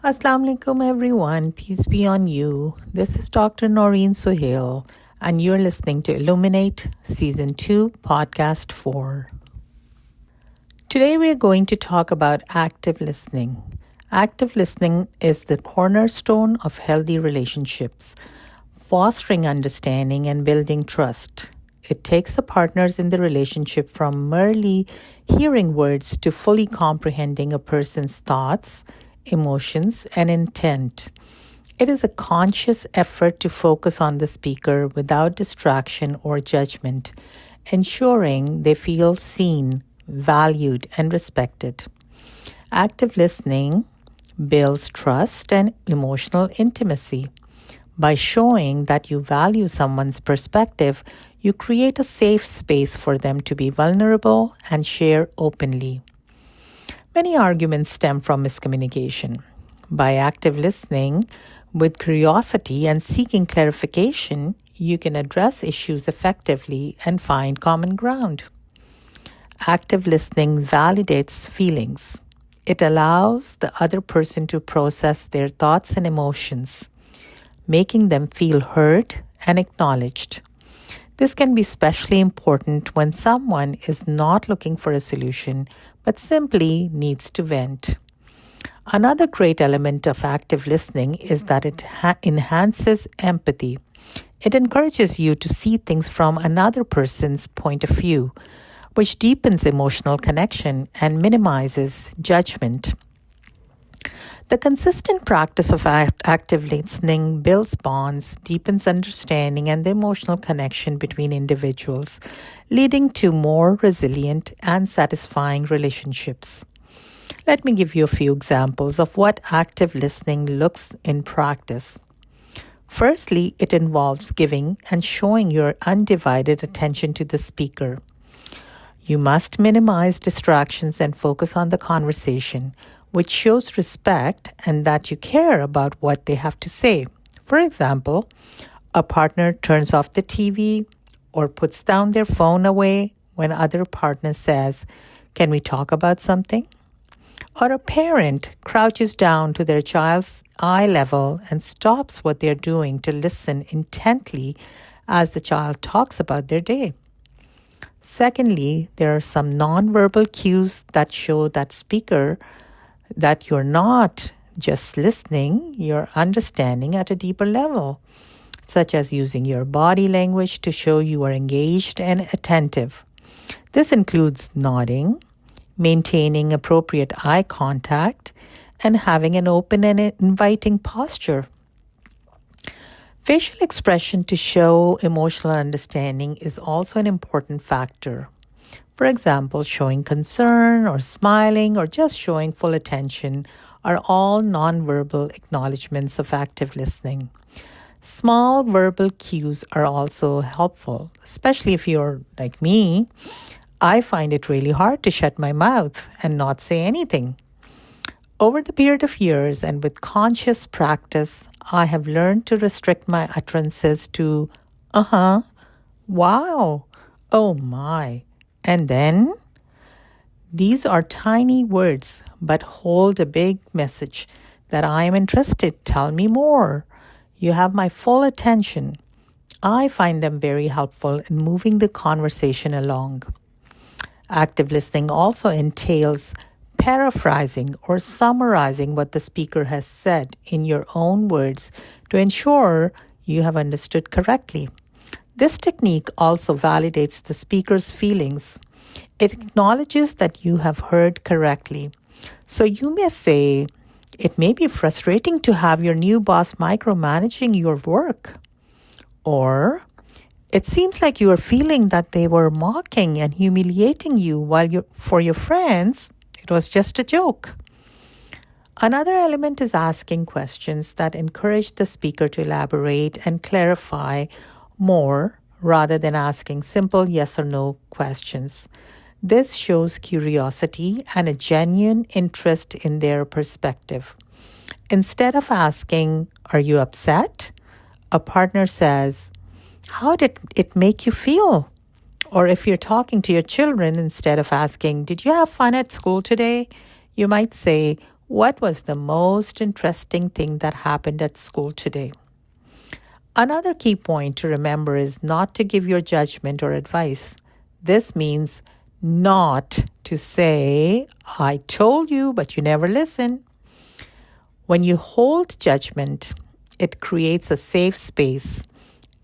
Assalamu alaikum everyone, peace be on you. This is Dr. Naureen Sohail and you're listening to Illuminate Season 2, Podcast 4. Today we are going to talk about active listening. Active listening is the cornerstone of healthy relationships, fostering understanding and building trust. It takes the partners in the relationship from merely hearing words to fully comprehending a person's thoughts, emotions, and intent. It is a conscious effort to focus on the speaker without distraction or judgment, ensuring they feel seen, valued, and respected. Active listening builds trust and emotional intimacy. By showing that you value someone's perspective, you create a safe space for them to be vulnerable and share openly. Many arguments stem from miscommunication. By active listening, with curiosity and seeking clarification, you can address issues effectively and find common ground. Active listening validates feelings. It allows the other person to process their thoughts and emotions, making them feel heard and acknowledged. This can be especially important when someone is not looking for a solution but simply needs to vent. Another great element of active listening is that it enhances empathy. It encourages you to see things from another person's point of view, which deepens emotional connection and minimizes judgment. The consistent practice of active listening builds bonds, deepens understanding and the emotional connection between individuals, leading to more resilient and satisfying relationships. Let me give you a few examples of what active listening looks in practice. Firstly, it involves giving and showing your undivided attention to the speaker. You must minimize distractions and focus on the conversation, which shows respect and that you care about what they have to say. For example, a partner turns off the TV or puts down their phone away when other partner says, "Can we talk about something?" Or a parent crouches down to their child's eye level and stops what they're doing to listen intently as the child talks about their day. Secondly, there are some nonverbal cues that show that speaker that you're not just listening, you're understanding at a deeper level, such as using your body language to show you are engaged and attentive. This includes nodding, maintaining appropriate eye contact, and having an open and inviting posture. Facial expression to show emotional understanding is also an important factor. For example, showing concern or smiling or just showing full attention are all nonverbal acknowledgments of active listening. Small verbal cues are also helpful, especially if you're like me. I find it really hard to shut my mouth and not say anything. Over the period of years and with conscious practice, I have learned to restrict my utterances to wow, oh my. And then, these are tiny words, but hold a big message that I am interested. Tell me more. You have my full attention. I find them very helpful in moving the conversation along. Active listening also entails paraphrasing or summarizing what the speaker has said in your own words to ensure you have understood correctly. This technique also validates the speaker's feelings. It acknowledges that you have heard correctly. So you may say, "It may be frustrating to have your new boss micromanaging your work." Or, "It seems like you are feeling that they were mocking and humiliating you for your friends. It was just a joke." Another element is asking questions that encourage the speaker to elaborate and clarify more rather than asking simple yes or no questions. This shows curiosity and a genuine interest in their perspective. Instead of asking, "Are you upset?" a partner says, "How did it make you feel?" Or if you're talking to your children, instead of asking, "Did you have fun at school today?" you might say, What was the most interesting thing that happened at school today? Another key point to remember is not to give your judgment or advice. This means not to say, I told you, but you never listen. When you hold judgment, it creates a safe space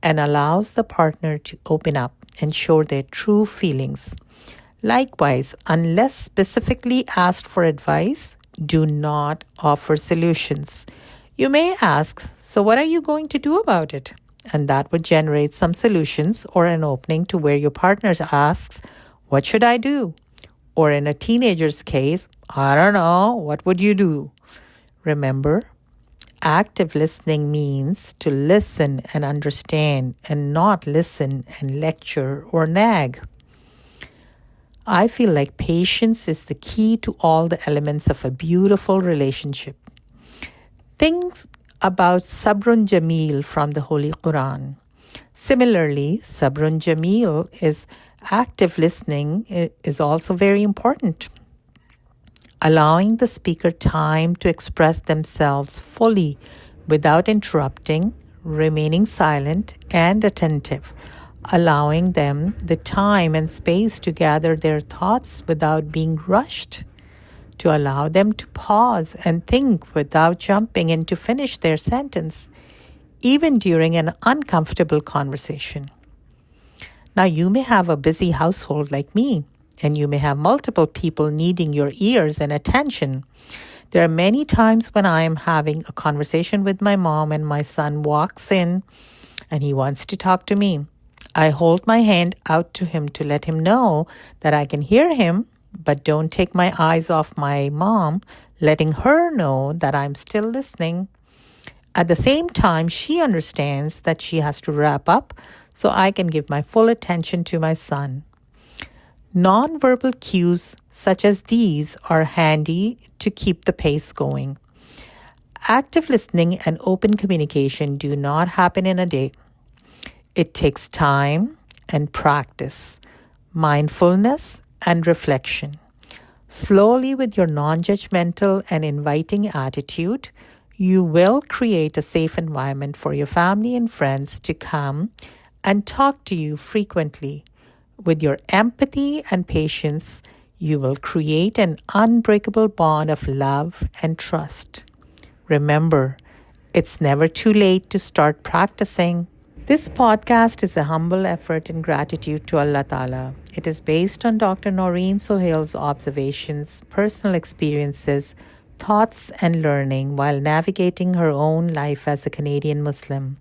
and allows the partner to open up and show their true feelings. Likewise, unless specifically asked for advice, do not offer solutions. You may ask, so what are you going to do about it? And that would generate some solutions or an opening to where your partner asks, what should I do? Or in a teenager's case, I don't know, what would you do? Remember, active listening means to listen and understand and not listen and lecture or nag. I feel like patience is the key to all the elements of a beautiful relationship. Things about Sabrun Jamil from the Holy Quran. Similarly, Sabrun Jamil is active listening is also very important. Allowing the speaker time to express themselves fully without interrupting, remaining silent and attentive, allowing them the time and space to gather their thoughts without being rushed, to allow them to pause and think without jumping in to finish their sentence, even during an uncomfortable conversation. Now, you may have a busy household like me, and you may have multiple people needing your ears and attention. There are many times when I am having a conversation with my mom and my son walks in and he wants to talk to me. I hold my hand out to him to let him know that I can hear him, but don't take my eyes off my mom, letting her know that I'm still listening. At the same time, she understands that she has to wrap up so I can give my full attention to my son. Nonverbal cues such as these are handy to keep the pace going. Active listening and open communication do not happen in a day. It takes time and practice, mindfulness and reflection. Slowly, with your non-judgmental and inviting attitude, you will create a safe environment for your family and friends to come and talk to you frequently. With your empathy and patience, you will create an unbreakable bond of love and trust. Remember, it's never too late to start practicing. This podcast is a humble effort in gratitude to Allah Ta'ala. It is based on Dr. Naureen Sohail's observations, personal experiences, thoughts, and learning while navigating her own life as a Canadian Muslim.